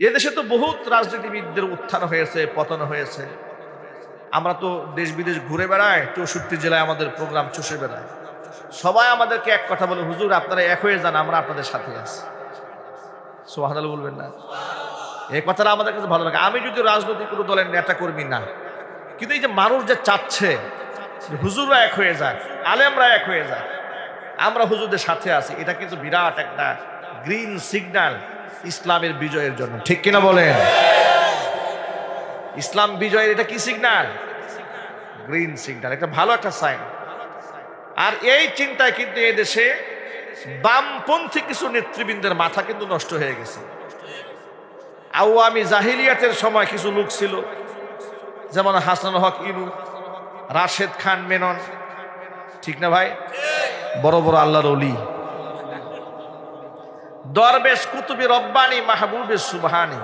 এদেশে তো বহুত রাজনীতিবিদদের উত্থান হয়েছে, পতন হয়েছে। আমরা তো দেশ বিদেশ ঘুরে বেড়াই, 64 জেলায় আমাদের প্রোগ্রাম চষে বেড়ায়। সবাই আমাদেরকে এক কথা বলে, হুজুর আপনারা এক হয়ে যান, আমরা আপনাদের সাথে আছি। সুবহানাল্লাহ বলবেন না? এই কথাটা আমাদের কাছে ভালো লাগে। আমি যদি রাজনৈতিক কোনো দলের নেতা কর্মী না, কিন্তু এই যে মানুষ যে চাচ্ছে হুজুররা এক হয়ে যাক, আলেমরা এক হয়ে যাক, আমরা হুজুরদের সাথে আছি, এটা কিন্তু বিরাট একটা গ্রিন সিগন্যাল ইসলামের বিজয়ের জন্য। ঠিক কিনা বলেন? ইসলাম বিজয়ের এটা কি সিগন্যাল? গ্রিন সিগন্যাল, একটা ভালো একটা সাইন। আর এই চিন্তায় কিন্তু এই দেশে বামপন্থী কিছু নেতৃবৃন্দের মাথা কিন্তু নষ্ট হয়ে গেছে। আওয়ামী জাহিলিয়াতের সময় কিছু লোক ছিল, যেমন হাসান হক ইনু, রাশেদ খান মেনন, ঠিক না ভাই? বড় বড় আল্লাহর ওলি, দরবেশ কুতুবী রব্বানি মাহবুবে সুবহানি,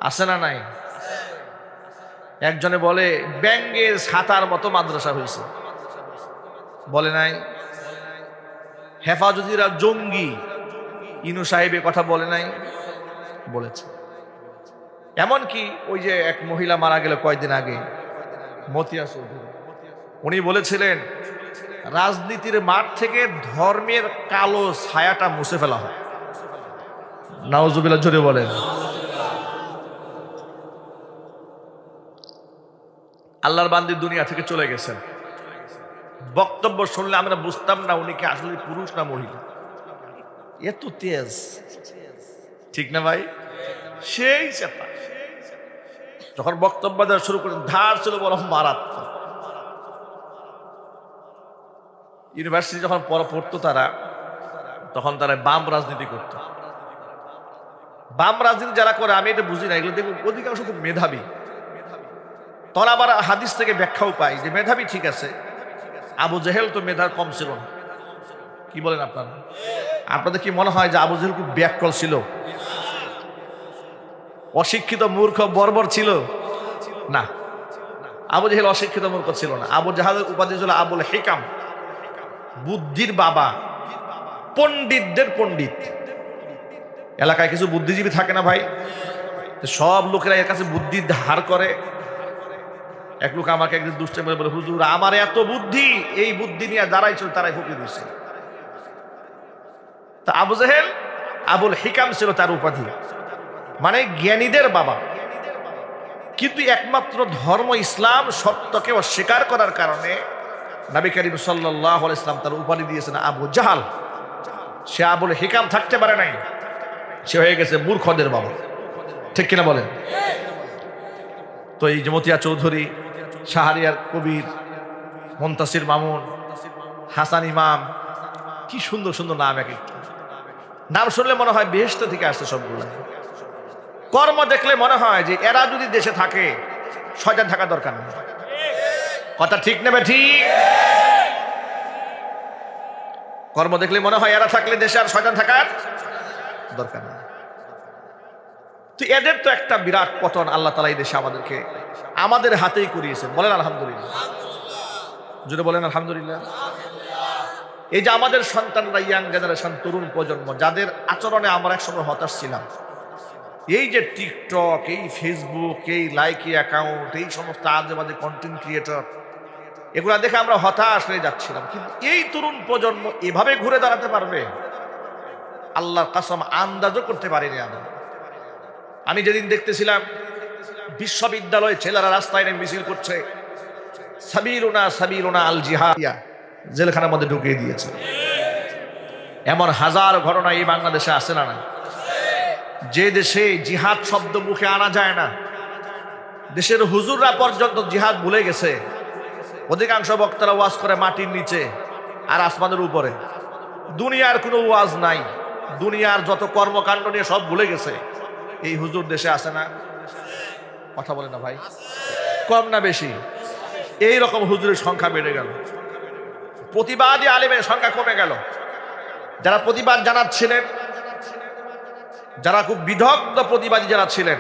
আছে না নাই? একজনে বলে ব্যাঙ্গের ছাতার মতো মাদ্রাসা হয়েছে, বলে নাই? হেফাজতিরা জঙ্গি, ইনু সাহেবের কথা বলে নাই? বলেছে। এমনকি ওই যে এক মহিলা মারা গেল কয়েকদিন আগে, মতিয়া চৌধুরী, উনি বলেছিলেন রাজনীতির মাঠ থেকে ধর্মের কালো ছায়াটা মুছে ফেলা হয়। নাউজুবিল্লাহ জোরে বলেন। আল্লাহর বান্দি দুনিয়া থেকে চলে গেছেন। বক্তব্য শুনলে আমরা বুঝতাম না উনি কি আসলে পুরুষ না মহিলা, এত তেজ, ঠিক না ভাই? সেই চেতা যখন বক্তব্য দেওয়া শুরু করেন, ধার ছিল বরং মারাত্মক। ইউনিভার্সিটি যখন পড়তো তারা, তখন তারা বাম রাজনীতি করত। বাম রাজনীতি যারা করে আমি এটা বুঝি না, এগুলো দেখব অধিকাংশ খুব মেধাবী। তখন আবার হাদিস থেকে ব্যাখ্যাও পাই যে মেধাবী ঠিক আছে, আবু জেহেল তো মেধার কম ছিল না। কি বলেন আপনারা? আপনাদের কি মনে হয় যে আবু জেহেল খুব ব্যাককল ছিল, অশিক্ষিত মূর্খ বর্বর ছিল? না, আবু জেহেল অশিক্ষিত মূর্খ ছিল না। আবু জাহালের উপাধি ছিল আবুল হিকাম, বুদ্ধির বাবা, পণ্ডিতদের পণ্ডিত। এলাকায় কিছু বুদ্ধিজীবী থাকে না ভাই, সব লোকেরা এর কাছে বুদ্ধি ধার করে। এক লোক আমাকে একদিন দুষ্টামি করে বলে, হুজুর আমার এত বুদ্ধি, এই বুদ্ধি নিয়ে যারাই ছিল তারাই ফকির হয়েছে। তা আবু জেহেল আবুল হিকাম ছিল তার উপাধি, মানে জ্ঞানীদের বাবা। কিন্তু একমাত্র ধর্ম ইসলাম সত্যকে অস্বীকার করার কারণে নবী করিম সাল্লাল্লাহু আলাইহি ওয়াসাল্লাম তার উপাধি দিয়েছেন আবু জাহাল। সে আবুল হিকাম থাকতে পারে নাই, সে হয়ে গেছে মূর্খদের বাবা। ঠিক কিনা বলেন? তো এই যে মতিয়া চৌধুরী, শাহরিয়ার কবির, মুনতাসির মামুন, হাসান ইমাম, কি সুন্দর সুন্দর নাম, এক একটা নাম শুনলে মনে হয় বেহেশত থেকে আসছে সবগুলো। কর্ম দেখলে মনে হয় যে এরা যদি দেশে থাকে শয়তান থাকার দরকার নেই। কথা ঠিক নেবে? ঠিক। কর্ম দেখলে মনে হয় এরা থাকলে দেশে আর শয়তান থাকার দরকার নেই। তো এদের তো একটা বিরাট পতন আল্লাহ তাআলা এই দেশে আমাদেরকে আমাদের হাতেই করিয়েছেন। বলেন আলহামদুলিল্লাহ, জোরে বলেন আলহামদুলিল্লাহ। এই যে আমাদের সন্তানরা, ইয়াং জেনারেশন, তরুণ প্রজন্ম, যাদের আচরণে আমরা একসময় হতাশ ছিলাম, এই যে টিকটক, এই ফেসবুক, এই লাইকি অ্যাকাউন্ট, এই সমস্ত আজেবাজে কন্টেন্ট ক্রিয়েটর, এগুলা দেখে আমরা হতাশ হয়ে যাচ্ছিলাম। কিন্তু এই তরুণ প্রজন্ম এভাবে ঘুরে দাঁড়াতে পারবে, আল্লাহর কসম আন্দাজও করতে পারিনি আমরা। আমি যেদিন দেখতেছিলাম বিশ্ববিদ্যালয়ে ছেলেরা রাস্তায় নেমে মিছিল করছে, সাবিলুনা সাবিলুনা আল জিহাদিয়া, জেলখানার মধ্যে ঢুকিয়ে দিয়েছে। এমন হাজার ঘটনা এই বাংলাদেশে আছে না? না, যে দেশে জিহাদ শব্দ মুখে আনা যায় না, দেশের হুজুররা পর্যন্ত জিহাদ ভুলে গেছে। অধিকাংশ বক্তারা ওয়াজ করে মাটির নিচে আর আসমানের উপরে, দুনিয়ার কোনো ওয়াজ নাই, দুনিয়ার যত কর্মকাণ্ড নিয়ে সব ভুলে গেছে। এই হুজুর দেশে আছে না? কথা বলে না ভাই? কম না বেশি? এই রকম হুজুরের সংখ্যা বেড়ে গেল, প্রতিবাদী আলেমের সংখ্যা কমে গেল। যারা প্রতিবাদ জানাচ্ছিলেন, যারা খুব বিদগ্ধ প্রতিবাদী যারা ছিলেন,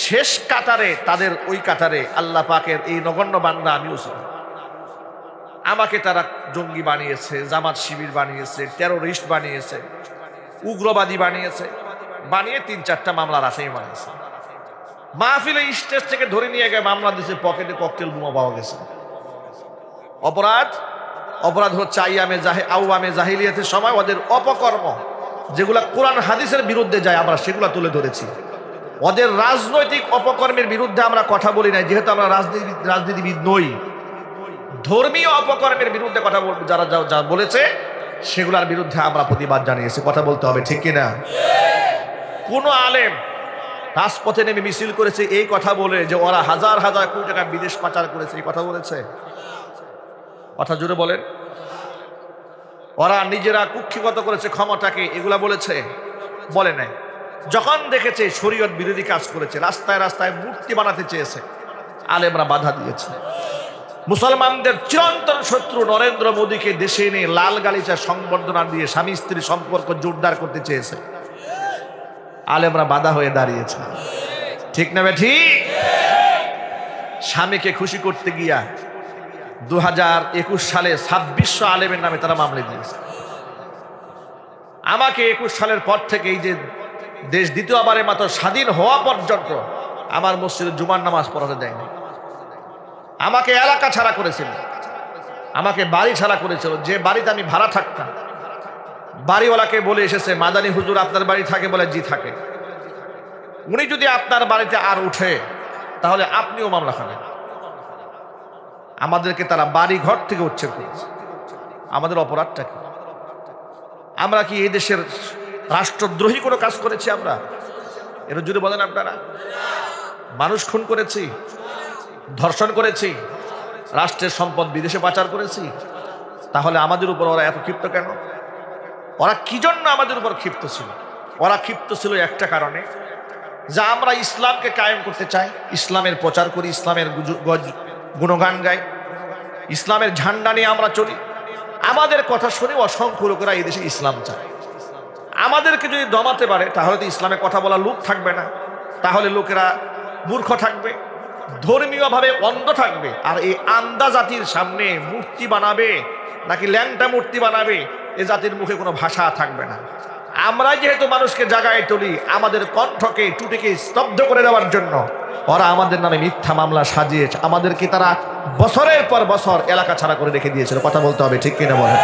শেষ কাতারে, তাদের ওই কাতারে আল্লাহ পাকের এই নগণ্য বান্দা আমিও ছিলাম। আমাকে তারা জঙ্গি বানিয়েছে, জামাত শিবির বানিয়েছে, টেরোরিস্ট বানিয়েছে, উগ্রবাদী বানিয়েছে, বানিয়ে 3-4টা মামলার আসামি বানিয়েছে। মাহফিলে স্টেজ থেকে ধরে নিয়ে গিয়ে মামলা দিয়েছে, পকেটে ককটেল বোমা পাওয়া গেছে। অপরাধ হচ্ছে আওয়ামে জাহিলিয়াতের সময় ওদের অপকর্ম যেগুলা কোরআন হাদিসের বিরুদ্ধে যায়, আমরা সেগুলা তুলে ধরেছি। ওদের রাজনৈতিক অপকর্মের বিরুদ্ধে আমরা কথা বলি নাই, যেহেতু আমরা রাজনীতিবিদ নই। ধর্মীয় অপকর্মের বিরুদ্ধে কথা যারা যা বলেছে সেগুলোর বিরুদ্ধে আমরা প্রতিবাদ জানিয়েছি। কথা বলতে হবে, ঠিক কিনা? কোন আলেম রাজপথে নেমে মিছিল করেছে এই কথা বলে যে ওরা হাজার হাজার কোটি টাকা বিদেশ পাচার করেছে, এই কথা বলেছে? কথা জুড়ে বলেন। ওরা নিজেরা কুক্ষিগত করেছে ক্ষমতাকে, এগুলা বলেছে? বলে নাই। যখন দেখেছে শরীয়ত বিরোধী কাজ করেছে, রাস্তায় রাস্তায় মূর্তি বানাতে চেয়েছে, আলেমরা বাধা দিয়েছে। মুসলমানদের চিরন্তন শত্রু নরেন্দ্র মোদীকে দেশে এনে লাল গালিচা সংবর্ধনা দিয়ে স্বামী স্ত্রী সম্পর্ক জোরদার করতে চেয়েছে, আলেমরা বাধা হয়ে দাঁড়িয়েছে। ঠিক না ঠিক? স্বামীকে খুশি করতে গিয়া 2021 সালে 2600 আলেমের নামে তারা মামলা দিয়েছে। আমাকে 21 সালের পর থেকে এই যে দেশ দ্বিতীয়বারের মতো স্বাধীন হওয়া পর্যন্ত আমার মসজিদে জুমার নামাজ পড়াতে দেয়নি। আমাকে এলাকা ছাড়া করেছিল, আমাকে বাড়ি ছাড়া করেছিল। যে বাড়িতে আমি ভাড়া থাকতাম, বাড়িওয়ালাকে বলে এসেছে, মাদানী হুজুর আপনার বাড়ি থাকে? বলে জি থাকে। উনি যদি আপনার বাড়িতে আর উঠে তাহলে আপনিও মামলা খাবেন। আমাদেরকে তারা বাড়ি ঘর থেকে উচ্ছেদ করেছে। আমাদের অপরাধটা কি? আমরা কি এই দেশের রাষ্ট্রদ্রোহী কোনো কাজ করেছি? আমরা এর জুড়ে বলেন আপনারা? মানুষ খুন করেছি, ধর্ষণ করেছি, রাষ্ট্রের সম্পদ বিদেশে পাচার করেছি। তাহলে আমাদের উপর ওরা এত ক্ষিপ্ত কেন? ওরা কি জন্য আমাদের উপর ক্ষিপ্ত ছিল? ওরা ক্ষিপ্ত ছিল একটা কারণে, যে আমরা ইসলামকে কায়েম করতে চাই, ইসলামের প্রচার করি, ইসলামের গুণগান গাই, ইসলামের ঝান্ডা নিয়ে আমরা চলি। আমাদের কথা শুনে অসংখ্য লোকেরা এই দেশে ইসলাম চায়। আমাদেরকে যদি দমাতে পারে তাহলে তো ইসলামের কথা বলা লোক থাকবে না, তাহলে লোকেরা মূর্খ থাকবে, ধর্মীয়ভাবে অন্ধ থাকবে। আর এই আন্দা জাতির সামনে মূর্তি বানাবে নাকি ল্যাংটা মূর্তি বানাবে, এ জাতির মুখে কোনো ভাষা থাকবে না। আমরা যেহেতু মানুষকে জাগায় তুলি, আমাদের কণ্ঠকে টুটিকে স্তব্ধ করে দেওয়ার জন্য ওরা আমাদের নামে মিথ্যা মামলা সাজিয়েছে। আমাদেরকে তারা বছরের পর বছর এলাকা ছাড়া করে রেখে দিয়েছিল। কথা বলতে হবে, ঠিক কিনা বলেন?